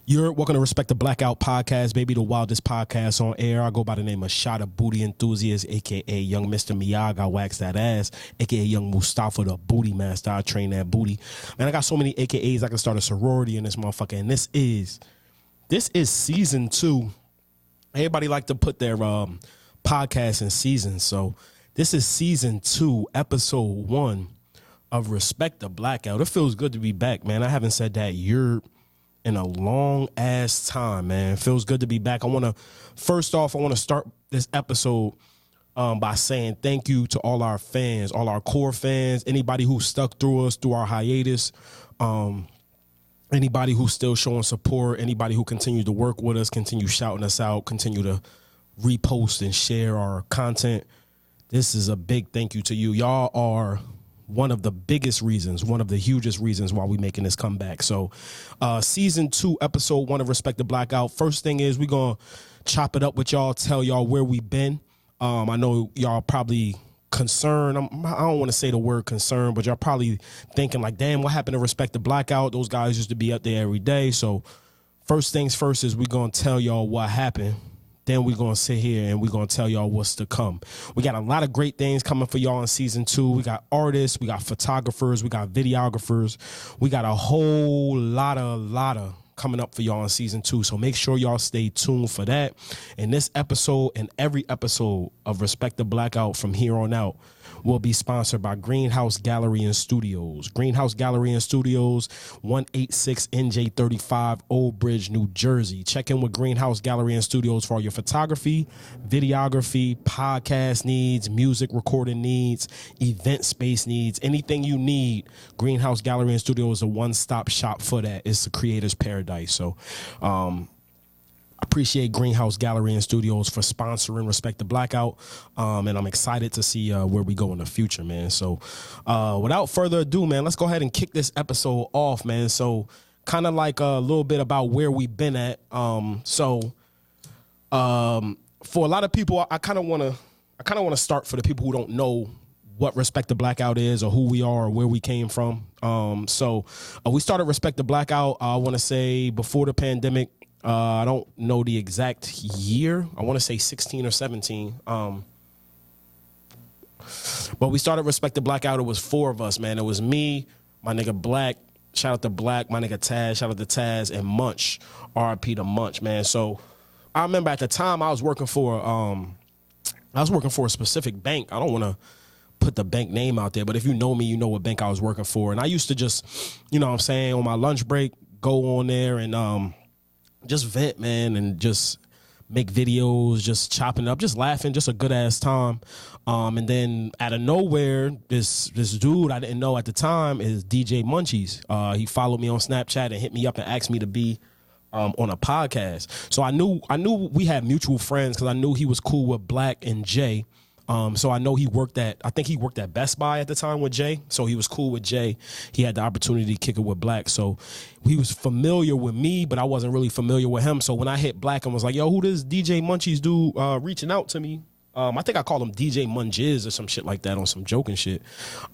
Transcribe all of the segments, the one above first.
You're welcome to Respect the Blackout podcast, baby, the wildest podcast on air. I go by the name of Shot of Booty Enthusiast, a.k.a. Young Mr. Miyagi, I wax that ass, a.k.a. Young Mustafa, the booty master. I train that booty. Man, I got so many a.k.a.s, I can start a sorority in this motherfucker, and this is season 2. Everybody like to put their podcast in seasons, so this is season 2, episode 1 of Respect the Blackout. It feels good to be back, man. I haven't said that in a long ass time, man. It feels good to be back. I want to start this episode by saying thank you to all our fans, all our core fans, anybody who stuck through us through our hiatus, anybody who's still showing support, anybody who continues to work with us, continue shouting us out, continue to repost and share our content. This is a big thank you to you. Y'all are one of the biggest reasons, one of the hugest reasons why we making this comeback. So season 2, episode 1 of Respect the Blackout. First thing is we're going to chop it up with y'all, tell y'all where we've been. I know y'all probably concerned. I don't want to say the word concerned, but y'all probably thinking like, damn, what happened to Respect the Blackout? Those guys used to be up there every day. So first things first is we're going to tell y'all what happened. Then we're going to sit here and we're going to tell y'all what's to come. We got a lot of great things coming for y'all in season 2. We got artists, we got photographers, we got videographers. We got a whole lot of coming up for y'all in season 2. So make sure y'all stay tuned for that. And this episode and every episode of Respect the Blackout from here on out will be sponsored by Greenhouse Gallery and Studios. Greenhouse Gallery and Studios, 186 NJ35, Old Bridge, New Jersey. Check in with Greenhouse Gallery and Studios for all your photography, videography, podcast needs, music recording needs, event space needs, anything you need. Greenhouse Gallery and Studios is a one-stop shop for that. It's the creator's paradise. So, appreciate Greenhouse Gallery and Studios for sponsoring Respect the Blackout, and I'm excited to see where we go in the future, man. So without further ado, man, let's go ahead and kick this episode off, man. So kind of like a little bit about where we've been at. For a lot of people, I kind of want to start for the people who don't know what Respect the Blackout is or who we are or where we came from. So we started Respect the Blackout, I want to say before the pandemic. I don't know the exact year. I want to say 16 or 17. But we started Respect the Blackout. It was 4 of us, man. It was me, my nigga Black, shout out to Black, my nigga Taz, shout out to Taz, and Munch, RIP to Munch, man. So I remember at the time I was working for a specific bank. I don't want to put the bank name out there, but if you know me, you know what bank I was working for. And I used to just, you know what I'm saying, on my lunch break, go on there and just vent, man, and just make videos, just chopping it up, just laughing, just a good ass time. And then out of nowhere, this dude I didn't know at the time is DJ Munchies. He followed me on Snapchat and hit me up and asked me to be on a podcast. So I knew we had mutual friends because I knew he was cool with Black and Jay. So I know I think he worked at Best Buy at the time with Jay. So he was cool with Jay. He had the opportunity to kick it with Black. So he was familiar with me, but I wasn't really familiar with him. So when I hit Black and was like, yo, who does DJ Munchies do reaching out to me? I think I called him DJ Munchies or some shit like that on some joking shit.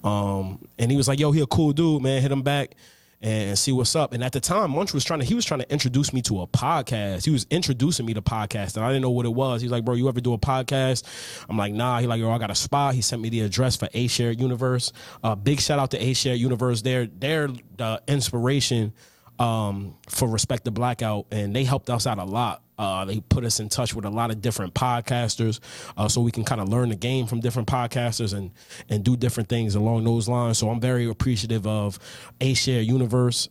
And he was like, yo, he a cool dude, man. Hit him back and see what's up. And at the time, Munch was trying to introduce me to a podcast. He was introducing me to podcast, and I didn't know what it was. He's like, bro, you ever do a podcast? I'm like, nah. He like, yo, I got a spot. He sent me the address for A Shared Universe. Big shout out to A Shared Universe. They're the inspiration for Respect the Blackout, and they helped us out a lot. They put us in touch with a lot of different podcasters, so we can kind of learn the game from different podcasters and do different things along those lines. So I'm very appreciative of A Shared Universe.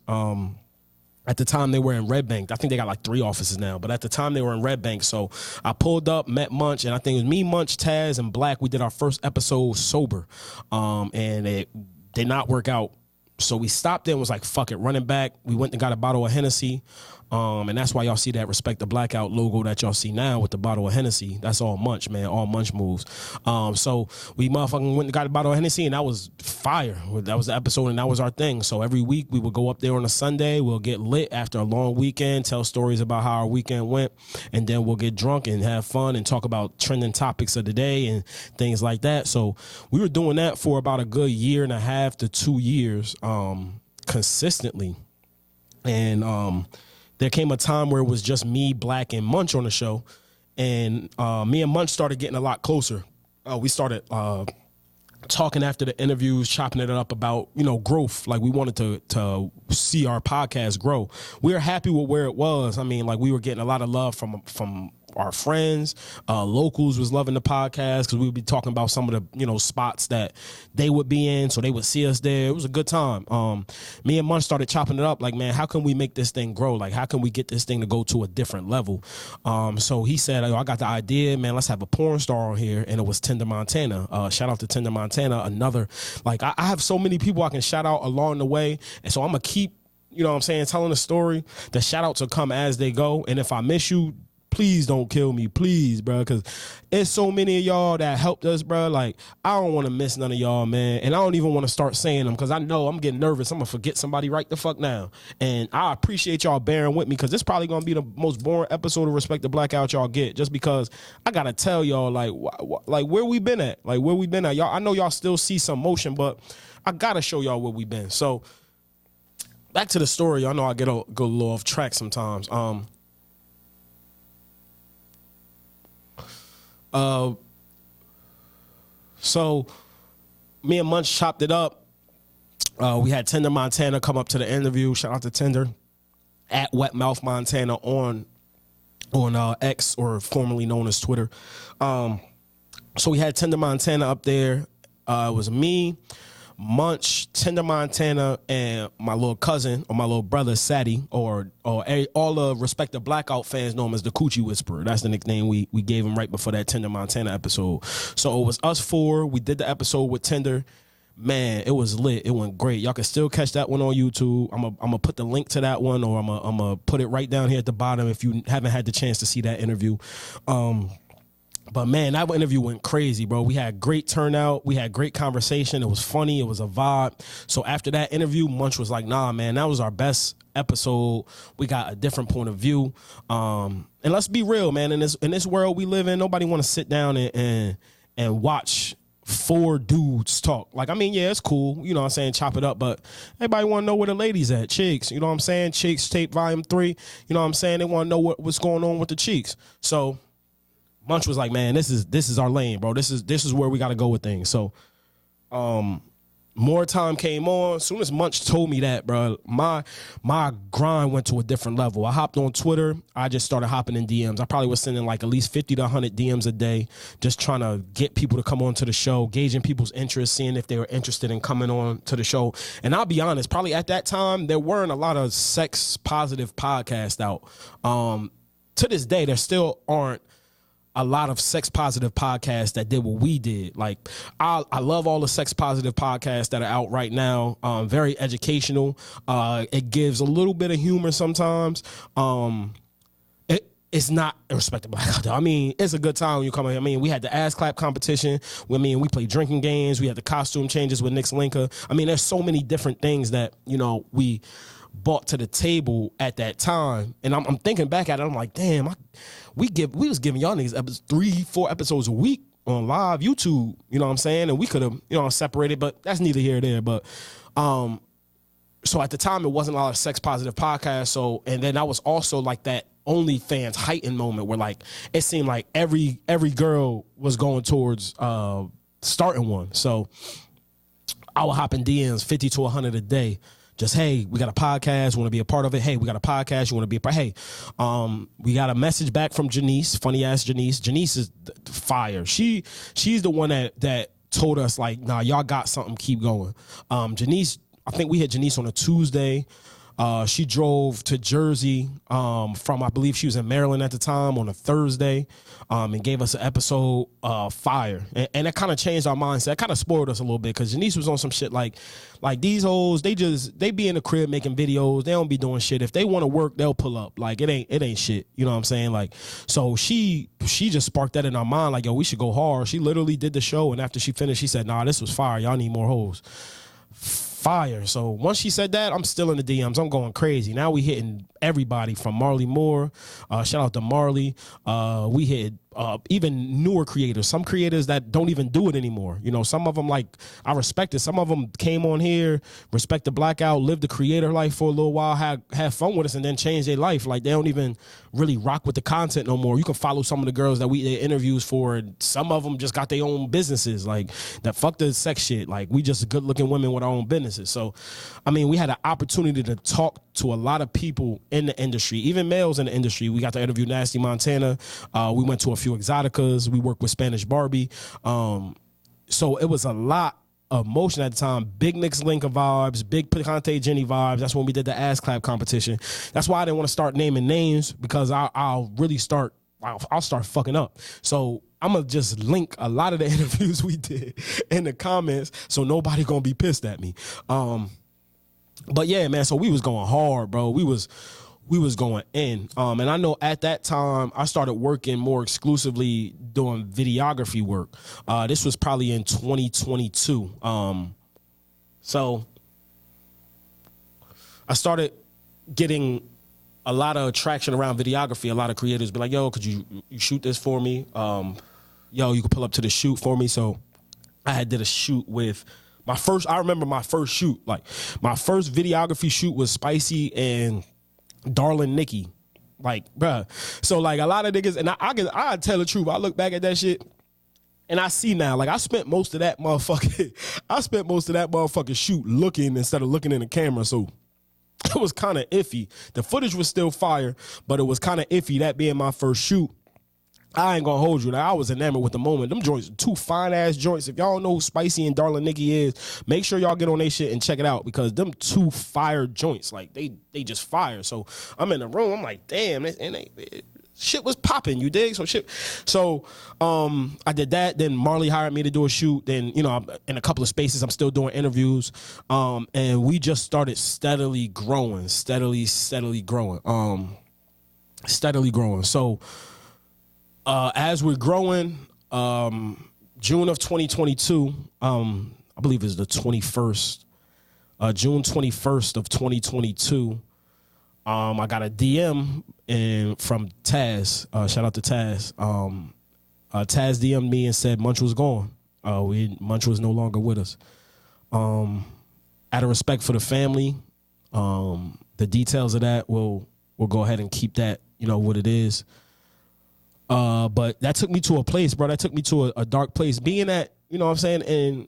At the time, they were in Red Bank. I think they got like 3 offices now, but at the time they were in Red Bank. So I pulled up, met Munch, and I think it was me, Munch, Taz, and Black. We did our first episode sober, and it did not work out. So we stopped there and was like, fuck it, running back. We went and got a bottle of Hennessy. And that's why y'all see that Respect the Blackout logo that y'all see now with the bottle of Hennessy. That's all Munch, man, all Munch moves. So we motherfucking went and got a bottle of Hennessy, and that was fire. That was the episode, and that was our thing. So every week we would go up there on a Sunday. We'll get lit after a long weekend, tell stories about how our weekend went, and then we'll get drunk and have fun and talk about trending topics of the day and things like that. So we were doing that for about a good 1.5 to 2 years consistently. And there came a time where it was just me, Black, and Munch on the show. And me and Munch started getting a lot closer. We started talking after the interviews, chopping it up about, growth. Like, we wanted to see our podcast grow. We were happy with where it was. I mean, like, we were getting a lot of love from our friends. Locals was loving the podcast because we would be talking about some of the, spots that they would be in, so they would see us there. It was a good time. Me and Munch started chopping it up like, man, how can we make this thing grow? Like, how can we get this thing to go to a different level? So he said, I got the idea, man, let's have a porn star on here, and it was Tender Montana. Shout out to Tender Montana. Another, like, I have so many people I can shout out along the way, and so I'm going to keep, telling the story. The shout outs will come as they go, and if I miss you, please don't kill me, please, bro, because it's so many of y'all that helped us, bro. Like, I don't want to miss none of y'all, man, and I don't even want to start saying them because I know I'm getting nervous. I'm going to forget somebody right the fuck now, and I appreciate y'all bearing with me because this probably going to be the most boring episode of Respect the Blackout y'all get, just because I got to tell y'all, like where we been at, Y'all, I know y'all still see some motion, but I got to show y'all where we been. So, back to the story. I know I go a little off track sometimes. So me and Munch chopped it up. We had Tender Montana come up to the interview. Shout out to Tender at Wetmouth Montana on X, or formerly known as Twitter. So we had Tender Montana up there. It was me, Munch, Tender Montana, and my little cousin, or my little brother, Sadie, or all the Respect the Blackout fans know him as the Coochie Whisperer. That's the nickname we gave him right before that Tender Montana episode. So it was us four. We did the episode with Tender. Man, it was lit. It went great. Y'all can still catch that one on YouTube. I'm gonna put the link to that one, or I'm gonna put it right down here at the bottom if you haven't had the chance to see that interview. But man, that interview went crazy, bro. We had great turnout. We had great conversation. It was funny. It was a vibe. So after that interview, Munch was like, nah, man, that was our best episode. We got a different point of view. And let's be real, man. In this world we live in, nobody want to sit down and watch four dudes talk. Like, I mean, yeah, it's cool, you know what I'm saying, chop it up, but everybody want to know where the ladies at. Chicks, you know what I'm saying? Chicks Tape Volume 3, you know what I'm saying? They want to know what's going on with the cheeks. So Munch was like, man, this is our lane, bro. This is where we got to go with things. So more time came on. As soon as Munch told me that, bro, my grind went to a different level. I hopped on Twitter. I just started hopping in DMs. I probably was sending like at least 50 to 100 DMs a day, just trying to get people to come on to the show, gauging people's interest, seeing if they were interested in coming on to the show. And I'll be honest, probably at that time, there weren't a lot of sex-positive podcasts out. To this day, there still aren't a lot of sex-positive podcasts that did what we did. Like, I love all the sex-positive podcasts that are out right now. Very educational. It gives a little bit of humor sometimes. It's not a Respect the Blackout, though. I mean, it's a good time when you come in. I mean, we had the ass clap competition. We played drinking games. We had the costume changes with Nick's Linka. I mean, there's so many different things that, we brought to the table at that time. And I'm thinking back at it, I'm like, damn, we was giving y'all niggas 3-4 episodes a week on live YouTube, you know what I'm saying? And we could have, separated, but that's neither here nor there. But so at the time, it wasn't a lot of sex-positive podcasts. So, and then that was also like that OnlyFans heightened moment where, like, it seemed like every girl was going towards starting one. So I would hop in DMs 50 to 100 a day. Just, hey, we got a podcast, want to be a part of it? Hey, we got a podcast, you want to be a part? Hey, we got a message back from Janice, funny ass Janice. Janice is fire. She's the one that told us, like, nah, y'all got something, keep going. Janice, I think we had Janice on a Tuesday. She drove to Jersey from, I believe she was in Maryland at the time, on a Thursday, and gave us an episode, fire. And that kind of changed our mindset. That kind of spoiled us a little bit because Janice was on some shit like these hoes, they be in the crib making videos. They don't be doing shit. If they want to work, they'll pull up. Like, it ain't shit. You know what I'm saying? Like, so she just sparked that in our mind. Like, yo, we should go hard. She literally did the show. And after she finished, she said, nah, this was fire. Y'all need more hoes. Fire. So once she said that, I'm still in the DMs. I'm going crazy. Now we hitting everybody from Marley Moore. Shout out to Marley. We hit even newer creators, some creators that don't even do it anymore. You know, some of them, like, I respect it. Some of them came on here, Respect the Blackout, lived the creator life for a little while, had fun with us, and then changed their life. Like, they don't even really rock with the content no more. You can follow some of the girls that we did interviews for, and some of them just got their own businesses. Like, that fuck the sex shit. Like, we just good looking women with our own businesses. So, I mean, we had an opportunity to talk to a lot of people in the industry, even males in the industry. We got to interview Nasty Montana. We went to a few Exoticas. We worked with Spanish Barbie. So it was a lot of motion at the time. Big Nick's Linka vibes, big Picante Jenny vibes. That's when we did the ass clap competition. That's why I didn't want to start naming names, because I'll start fucking up. So I'm going to just link a lot of the interviews we did in the comments, so nobody going to be pissed at me. But yeah, man, so we was going hard, bro. We was going in. And I know at that time, I started working more exclusively doing videography work. This was probably in 2022. So I started getting a lot of traction around videography. A lot of creators be like, yo, could you shoot this for me? Yo, you could pull up to the shoot for me. So I had did a shoot with I remember my first shoot. Like, my first videography shoot was Spicy and Darlin Nikki. Like, bruh. So, like, a lot of niggas, and I tell the truth, I look back at that shit and I see now, like, I spent most of that motherfucking shoot looking instead of looking in the camera. So it was kind of iffy. The footage was still fire, but it was kind of iffy, that being my first shoot. I ain't gonna hold you. Like, I was enamored with the moment. Them joints, two fine-ass joints. If y'all don't know who Spicy and Darlin Nikki is, make sure y'all get on their shit and check it out, because them two fire joints, like, they just fire. So I'm in the room. I'm like, damn, shit was popping, you dig? So I did that. Then Marley hired me to do a shoot. Then, you know, in a couple of spaces, I'm still doing interviews. And we just started steadily growing. So as we're growing, June of 2022, I believe it's the 21st, June 21st of 2022, I got a DM from Taz. Shout out to Taz. Taz DM'd me and said Munch was gone. Munch was no longer with us. Out of respect for the family, the details of that, we'll go ahead and keep that, you know, what it is. But that took me to a place, bro. That took me to a dark place. Being that, you know what I'm saying? And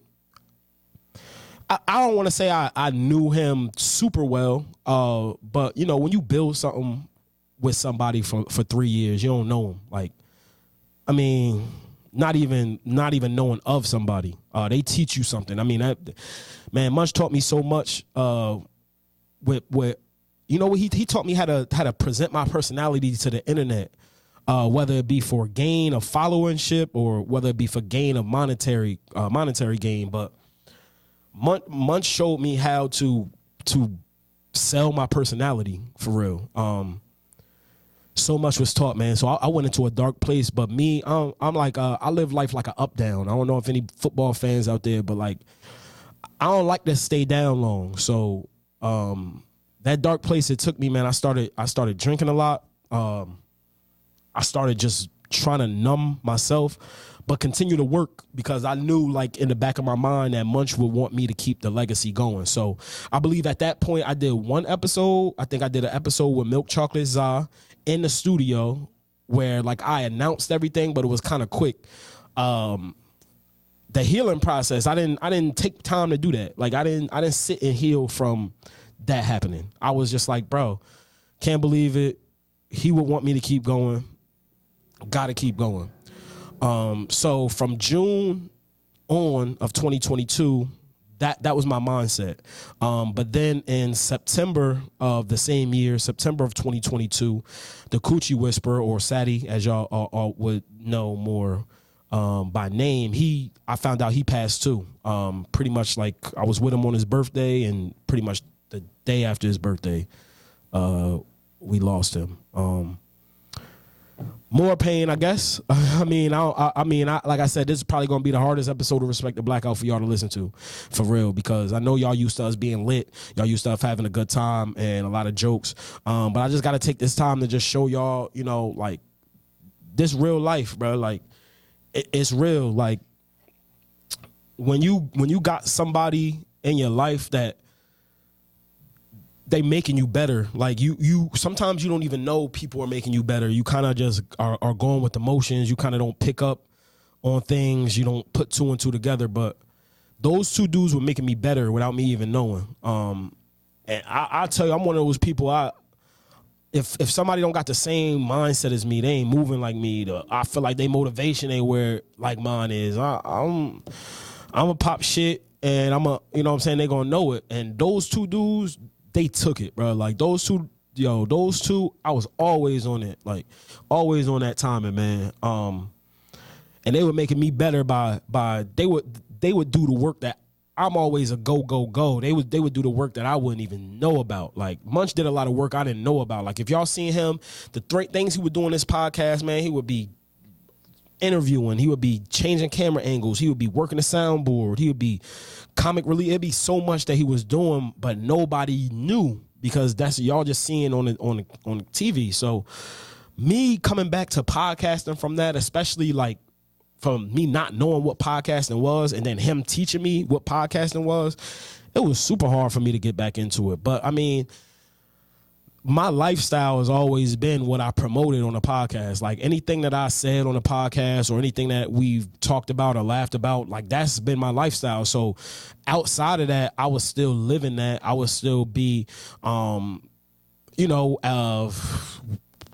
I don't want to say I knew him super well, but, you know, when you build something with somebody for 3 years, you don't know them. Like, I mean, not even knowing of somebody. They teach you something. I mean, man, Munch taught me so much with you know, he taught me how to present my personality to the internet. Whether it be for gain of followership or whether it be for gain of monetary gain. But Munch showed me how to sell my personality, for real. So much was taught, man. So I went into a dark place. But me, I'm like, I live life like an up-down. I don't know if any football fans out there, but, like, I don't like to stay down long. So that dark place it took me, man, I started drinking a lot. I started just trying to numb myself, but continue to work, because I knew, like, in the back of my mind that Munch would want me to keep the legacy going. So I believe at that point I did one episode. I think I did an episode with Milk Chocolate Za in the studio where, like, I announced everything, but it was kind of quick. The healing process, I didn't take time to do that. Like, I didn't sit and heal from that happening. I was just like, bro, can't believe it. He would want me to keep going. Gotta keep going. So from June on of 2022, that was my mindset. But then in September of the same year, September of 2022, the Coochie Whisperer, or Sadie, as y'all all would know more by name, I found out he passed too. Pretty much, like, I was with him on his birthday, and pretty much the day after his birthday, we lost him. More pain, I guess. I mean, like I said, this is probably gonna be the hardest episode of Respect the Blackout for y'all to listen to, for real, because I know y'all used to us being lit, y'all used to us having a good time and a lot of jokes. But I just gotta take this time to just show y'all, you know, like, this real life, bro. Like it's real. Like when you got somebody in your life that they making you better. Like you sometimes you don't even know people are making you better. You kind of just are going with the motions. You kind of don't pick up on things. You don't put two and two together. But those two dudes were making me better without me even knowing. And I tell you, I'm one of those people. If somebody don't got the same mindset as me, they ain't moving like me. I feel like they motivation ain't where like mine is. I'm a pop shit, and you know what I'm saying, they gonna know it. And those two dudes, they took it, bro. Like those two, I was always on it, like always on that timing, man. And they were making me better by they would do the work that I'm always a go. They would do the work that I wouldn't even know about. Like Munch did a lot of work I didn't know about. Like if y'all seen him, the things he would do on this podcast, man, he would be interviewing, he would be changing camera angles, he would be working the soundboard, he would be comic relief. It'd be so much that he was doing, but nobody knew because that's y'all just seeing on the TV. So me coming back to podcasting from that, especially like from me not knowing what podcasting was and then him teaching me what podcasting was, it was super hard for me to get back into it. But I mean, my lifestyle has always been what I promoted on the podcast. Like anything that I said on the podcast or anything that we've talked about or laughed about, like that's been my lifestyle. So outside of that, I was still living that. I would still be,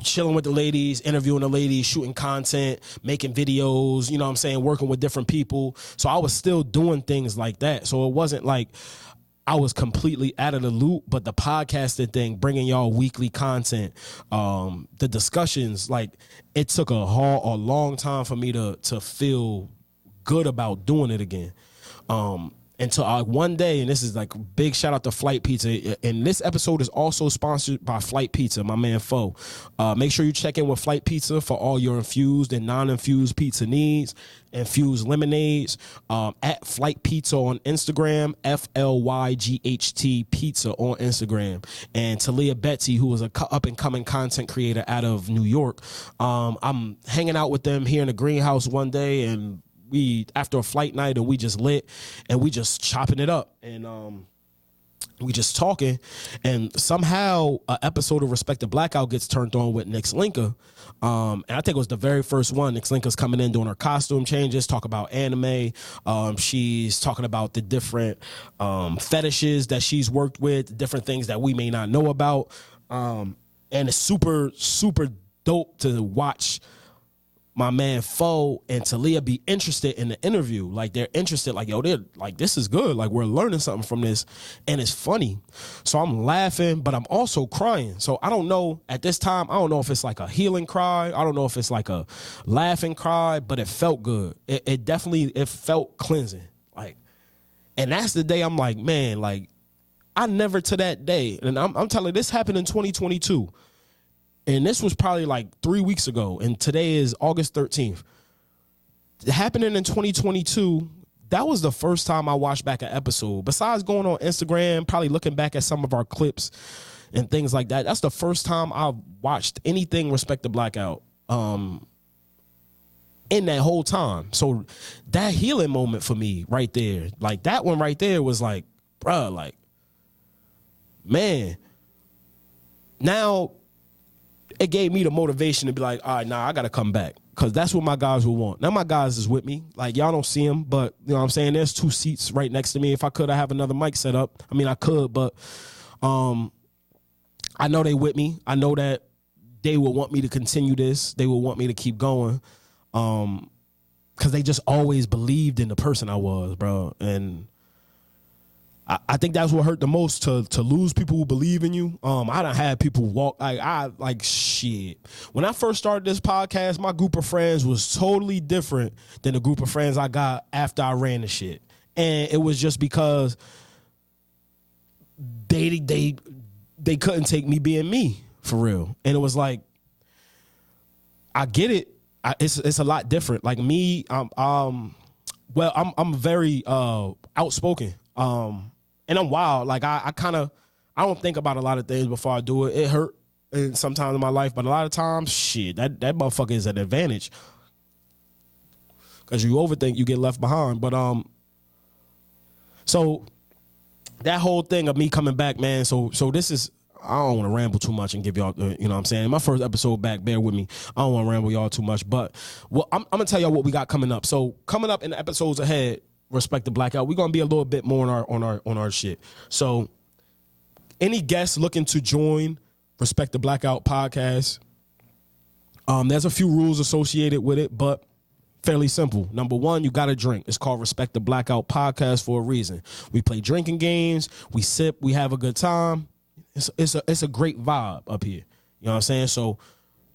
chilling with the ladies, interviewing the ladies, shooting content, making videos, you know what I'm saying, working with different people. So I was still doing things like that. So it wasn't like I was completely out of the loop, but the podcasting thing, bringing y'all weekly content, the discussions, like it took a long time for me to feel good about doing it again. Until one day, and this is like big shout out to Flight Pizza. And this episode is also sponsored by Flight Pizza, my man Fo. Make sure you check in with Flight Pizza for all your infused and non-infused pizza needs. Infused lemonades at Flight Pizza on Instagram, FLYGHT Pizza on Instagram. And Talia Betsy, who is a up-and-coming content creator out of New York. I'm hanging out with them here in the greenhouse one day, and we after a flight night, and we just lit and we just chopping it up, and we just talking, and somehow an episode of Respek The Blackout gets turned on with Nix Linka. And I think it was the very first one. Nix Linka's coming in doing her costume changes, talk about anime. She's talking about the different fetishes that she's worked with, different things that we may not know about. And it's super, super dope to watch my man Fo and Talia be interested in the interview. Like they're interested, like, yo, they're like, this is good. Like we're learning something from this, and it's funny. So I'm laughing, but I'm also crying. So I don't know at this time, I don't know if it's like a healing cry. I don't know if it's like a laughing cry, but it felt good. It definitely, it felt cleansing. Like, and that's the day I'm like, man, like I never to that day. And I'm telling you, this happened in 2022. And this was probably like 3 weeks ago, and today is August 13th. Happening in 2022, that was the first time I watched back an episode. Besides going on Instagram, probably looking back at some of our clips and things like that, that's the first time I watched anything Respek The Blackout in that whole time. So that healing moment for me right there, like that one right there was like, bruh, like, man, now it gave me the motivation to be like, all right, nah, I got to come back, because that's what my guys will want. Now my guys is with me. Like, y'all don't see them, but you know what I'm saying? There's 2 seats right next to me. If I could, I have another mic set up. I mean, I could, but I know they with me. I know that they will want me to continue this. They will want me to keep going, because they just always believed in the person I was, bro. And I think that's what hurt the most, to lose people who believe in you. I done had people walk, like shit. When I first started this podcast, my group of friends was totally different than the group of friends I got after I ran the shit. And it was just because they couldn't take me being me, for real. And it was like, I get it. It's a lot different. Like me, I'm very outspoken. And I'm wild. Like I don't think about a lot of things before I do it. It hurt. in sometimes in my life, but a lot of times, shit, that motherfucker is an advantage. Because you overthink, you get left behind. But so that whole thing of me coming back, man. So this is, I don't want to ramble too much and give y'all, you know what I'm saying? My first episode back, bear with me. I don't want to ramble y'all too much. But I'm going to tell y'all what we got coming up. So coming up in the episodes ahead, Respect the Blackout, we're going to be a little bit more on our shit. So any guests looking to join Respect the Blackout podcast, there's a few rules associated with it, but fairly simple. Number one, you got to drink. It's called Respect the Blackout podcast for a reason. We play drinking games. We sip. We have a good time. It's a great vibe up here. You know what I'm saying? So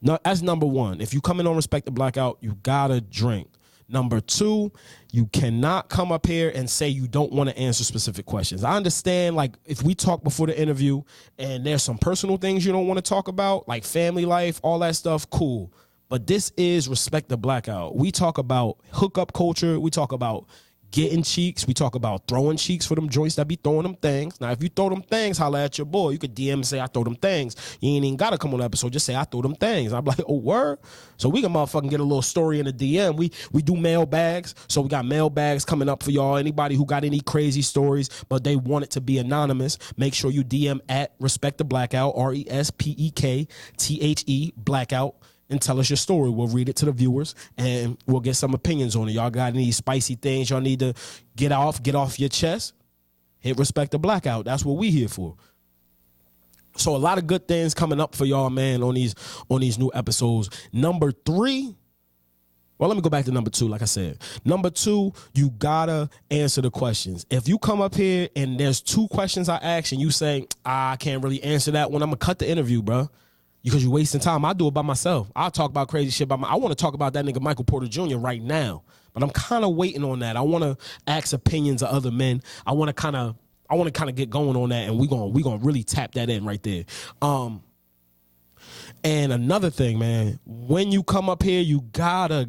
that's number one. If you come in on Respect the Blackout, you got to drink. Number two, you cannot come up here and say you don't want to answer specific questions. I understand, like, if we talk before the interview and there's some personal things you don't want to talk about, like family life, all that stuff, cool. But this is Respect the Blackout. We talk about hookup culture. We talk about getting cheeks. We talk about throwing cheeks for them joints that be throwing them things. Now, if you throw them things, holla at your boy. You could DM and say, I throw them things. You ain't even got to come on the episode. Just say, I throw them things. I'm like, oh, word? So we can motherfucking get a little story in the DM. We do mailbags. So we got mailbags coming up for y'all. Anybody who got any crazy stories, but they want it to be anonymous, make sure you DM at Respect the Blackout, RESPEKTHE, Blackout, and tell us your story. We'll read it to the viewers, and we'll get some opinions on it. Y'all got any spicy things y'all need to get off your chest? Hit Respect the Blackout. That's what we here for. So a lot of good things coming up for y'all, man, on these new episodes. Number three, well, let me go back to number two, like I said. Number two, you gotta answer the questions. If you come up here and there's two questions I ask and you say, I can't really answer that one, I'm gonna cut the interview, bro. Because you're wasting time. I do it by myself. I'll talk about crazy shit I want to talk about that nigga Michael Porter Jr. right now. But I'm kind of waiting on that. I want to ask opinions of other men. I want to kind of get going on that, and we gonna really tap that in right there. And another thing, man, when you come up here, you gotta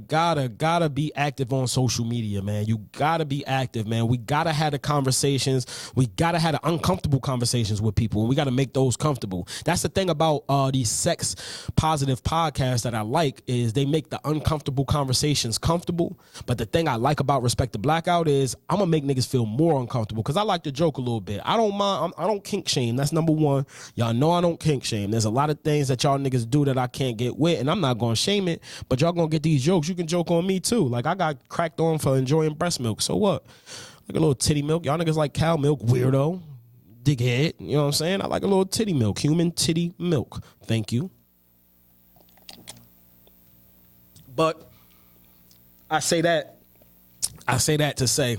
be active on social media, man. You gotta be active, man. We gotta have the conversations. We gotta have the uncomfortable conversations with people, and we gotta make those comfortable. That's the thing about these sex positive podcasts that I like, is they make the uncomfortable conversations comfortable. But the thing I like about Respect the Blackout is I'm gonna make niggas feel more uncomfortable, because I like to joke a little bit. I don't mind. I don't kink shame. That's number one. Y'all know I don't kink shame. There's a lot of things that y'all niggas do that I can't get with, and I'm not gonna shame it, but y'all gonna get these jokes. You can joke on me too. Like, I got cracked on for enjoying breast milk. So what? Like a little titty milk. Y'all niggas like cow milk, weirdo, dickhead. You know what I'm saying? I like a little titty milk, human titty milk. Thank you. But I say that to say,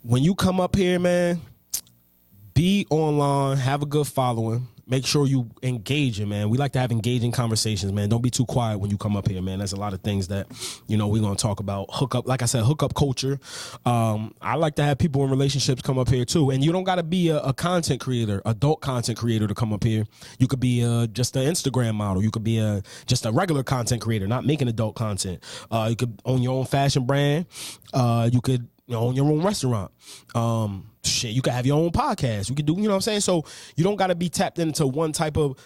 when you come up here, man, be online, have a good following. Make sure you engaging, man. We like to have engaging conversations, man. Don't be too quiet when you come up here, man. There's a lot of things that, we're going to talk about. Hookup, like I said, hookup culture. I like to have people in relationships come up here too. And you don't got to be a content creator, adult content creator, to come up here. You could be just an Instagram model. You could be just a regular content creator, not making adult content. You could own your own fashion brand. You could own your own restaurant. Shit, you can have your own podcast. You can do, you know what I'm saying? So you don't got to be tapped into one type of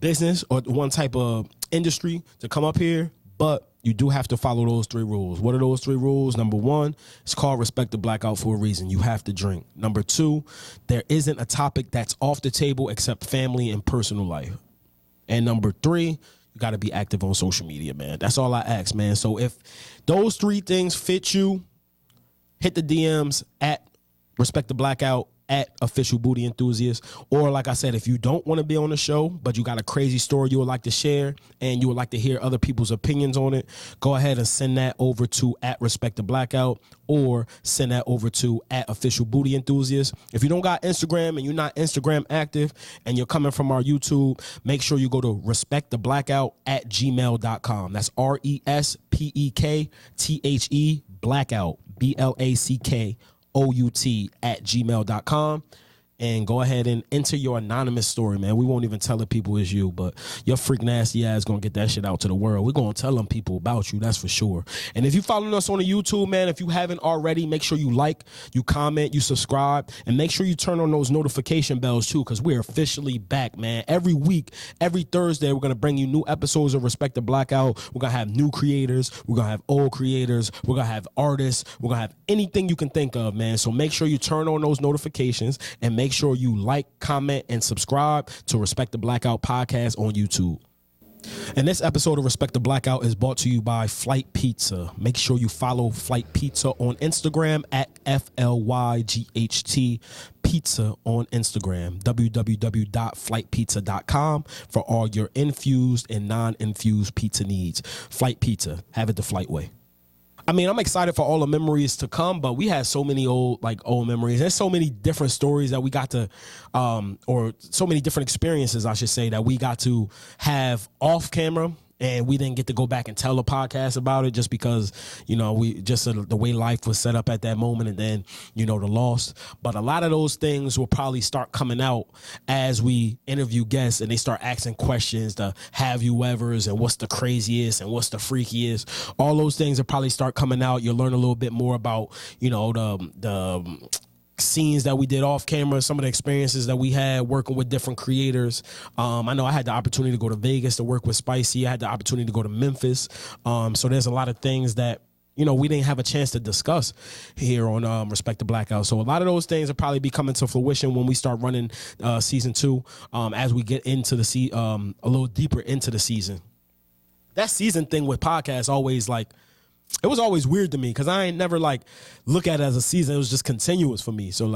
business or one type of industry to come up here, but you do have to follow those three rules. What are those three rules? Number one, it's called Respect the Blackout for a reason. You have to drink. Number two, there isn't a topic that's off the table except family and personal life. And number three, you got to be active on social media, man. That's all I ask, man. So if those three things fit you, hit the DMs at Respect the Blackout, at Official Booty Enthusiast. Or like I said, if you don't want to be on the show, but you got a crazy story you would like to share and you would like to hear other people's opinions on it, go ahead and send that over to at Respect the Blackout, or send that over to at Official Booty Enthusiast. If you don't got Instagram and you're not Instagram active and you're coming from our YouTube, make sure you go to respecttheblackout@gmail.com. That's RESPEKTHE Blackout, BLACKOUT @gmail.com. and go ahead and enter your anonymous story, man. We won't even tell the people it's you, but your freak nasty ass gonna get that shit out to the world. We're gonna tell them people about you, that's for sure. And if you following us on the YouTube, man, if you haven't already, make sure you like, you comment, you subscribe, and make sure you turn on those notification bells too, because we're officially back, man. Every week, every Thursday, we're gonna bring you new episodes of Respect the Blackout. We're gonna have new creators, we're gonna have old creators, we're gonna have artists, we're gonna have anything you can think of, man. So make sure you turn on those notifications and make sure you like, comment, and subscribe to Respect the Blackout podcast on YouTube. And this episode of Respect the Blackout is brought to you by Flight Pizza. Make sure you follow Flight Pizza on Instagram at FLYGHT Pizza on Instagram, www.flightpizza.com for all your infused and non-infused pizza needs. Flight Pizza, have it the flight way. I mean, I'm excited for all the memories to come, but we had so many old memories. There's so many different stories that we got to, or so many different experiences, I should say, that we got to have off camera. And we didn't get to go back and tell a podcast about it just because, we just the way life was set up at that moment, and then, the loss. But a lot of those things will probably start coming out as we interview guests and they start asking questions, the have you evers and what's the craziest and what's the freakiest. All those things will probably start coming out. You'll learn a little bit more about, the scenes that we did off camera, some of the experiences that we had working with different creators. I know I had the opportunity to go to Vegas to work with Spicy. I had the opportunity to go to Memphis. So there's a lot of things that, we didn't have a chance to discuss here on Respect the Blackout. So a lot of those things will probably be coming to fruition when we start running season 2, as we get into the a little deeper into the season. That season thing with podcasts always it was always weird to me because I ain't never look at it as a season. It was just continuous for me. So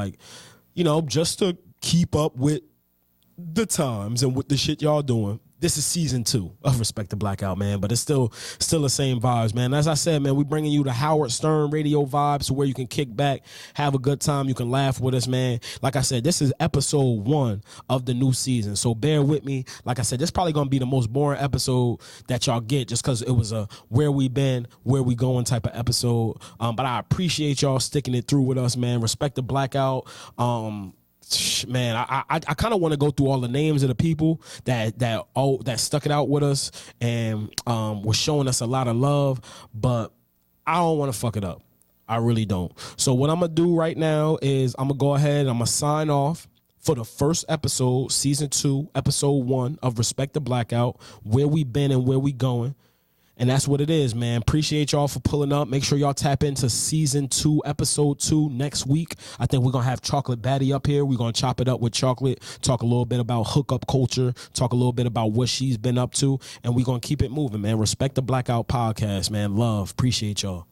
just to keep up with the times and with the shit y'all doing, this is season 2 of Respect the Blackout, man. But it's still the same vibes, man. As I said, man, we bringing you the Howard Stern radio vibes to where you can kick back, have a good time. You can laugh with us, man. Like I said, this is episode 1 of the new season. So bear with me. Like I said, this is probably going to be the most boring episode that y'all get just because it was a where we been, where we going type of episode. But I appreciate y'all sticking it through with us, man. Respect the Blackout. Man, I kind of want to go through all the names of the people that stuck it out with us and was showing us a lot of love, but I don't want to fuck it up. I really don't. So what I'm gonna do right now is I'm gonna go ahead and I'm gonna sign off for the first episode, season 2, episode 1 of Respect the Blackout, where we been and where we going. And that's what it is, man. Appreciate y'all for pulling up. Make sure y'all tap into season 2, episode 2 next week. I think we're going to have Chocolate Batty up here. We're going to chop it up with Chocolate, talk a little bit about hookup culture, talk a little bit about what she's been up to, and we're going to keep it moving, man. Respect the Blackout podcast, man. Love. Appreciate y'all.